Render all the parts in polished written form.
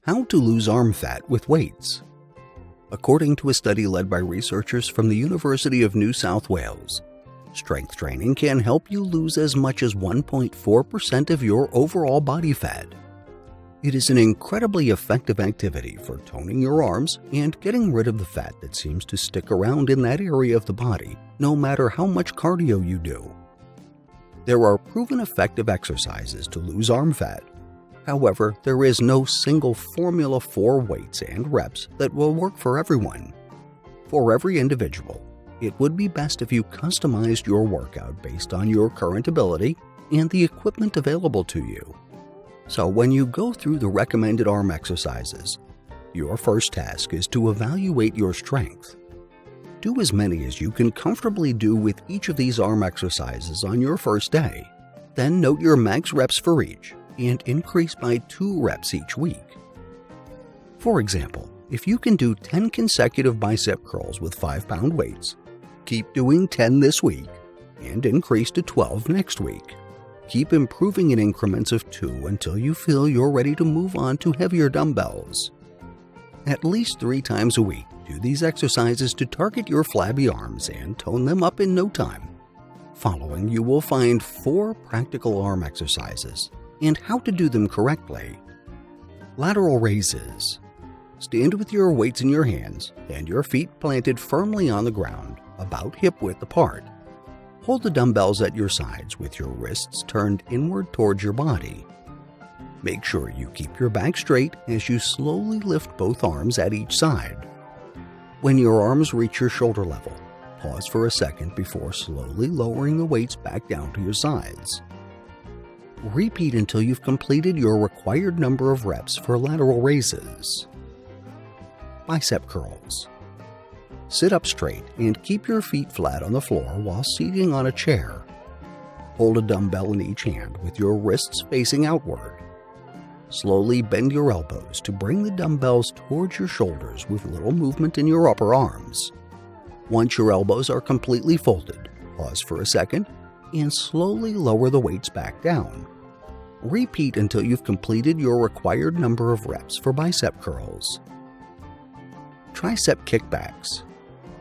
How to lose arm fat with weights. According to a study led by researchers from the University of New South Wales, strength training can help you lose as much as 1.4% of your overall body fat. It is an incredibly effective activity for toning your arms and getting rid of the fat that seems to stick around in that area of the body, no matter how much cardio you do. There are proven effective exercises to lose arm fat. However, there is no single formula for weights and reps that will work for everyone. For every individual, it would be best if you customized your workout based on your current ability and the equipment available to you. So when you go through the recommended arm exercises, your first task is to evaluate your strength. Do as many as you can comfortably do with each of these arm exercises on your first day. Then note your max reps for each and increase by 2 reps each week. For example, if you can do 10 consecutive bicep curls with 5-pound weights, keep doing 10 this week and increase to 12 next week. Keep improving in increments of 2 until you feel you're ready to move on to heavier dumbbells. At least 3 times a week, do these exercises to target your flabby arms and tone them up in no time. Following, you will find 4 practical arm exercises and how to do them correctly. Lateral raises. Stand with your weights in your hands and your feet planted firmly on the ground, about hip width apart. Hold the dumbbells at your sides with your wrists turned inward towards your body. Make sure you keep your back straight as you slowly lift both arms at each side. When your arms reach your shoulder level, pause for a second before slowly lowering the weights back down to your sides. Repeat until you've completed your required number of reps for lateral raises. Bicep curls. Sit up straight and keep your feet flat on the floor while seating on a chair. Hold a dumbbell in each hand with your wrists facing outward. Slowly bend your elbows to bring the dumbbells towards your shoulders with little movement in your upper arms. Once your elbows are completely folded, pause for a second and slowly lower the weights back down. Repeat until you've completed your required number of reps for bicep curls. Tricep kickbacks.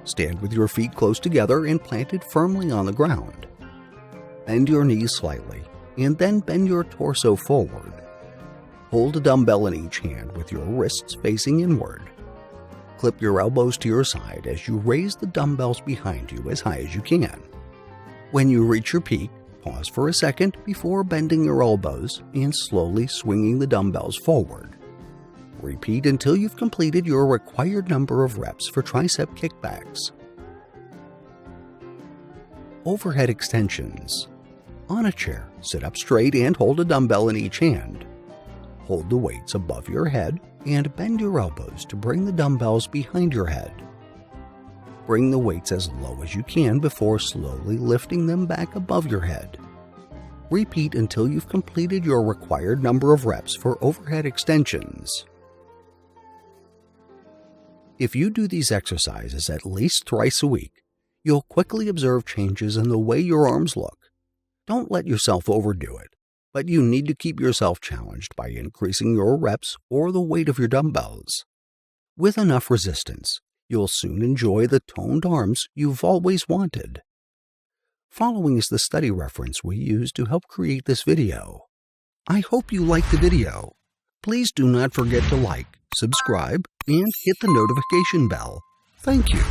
Stand with your feet close together and planted firmly on the ground. Bend your knees slightly and then bend your torso forward. Hold a dumbbell in each hand with your wrists facing inward. Clip your elbows to your side as you raise the dumbbells behind you as high as you can. When you reach your peak, pause for a second before bending your elbows and slowly swinging the dumbbells forward. Repeat until you've completed your required number of reps for tricep kickbacks. Overhead extensions. On a chair, sit up straight and hold a dumbbell in each hand. Hold the weights above your head and bend your elbows to bring the dumbbells behind your head. Bring the weights as low as you can before slowly lifting them back above your head. Repeat until you've completed your required number of reps for overhead extensions. If you do these exercises at least thrice a week, you'll quickly observe changes in the way your arms look. Don't let yourself overdo it, but you need to keep yourself challenged by increasing your reps or the weight of your dumbbells. With enough resistance, you'll soon enjoy the toned arms you've always wanted. Following is the study reference we used to help create this video. I hope you liked the video. Please do not forget to like, subscribe, and hit the notification bell. Thank you.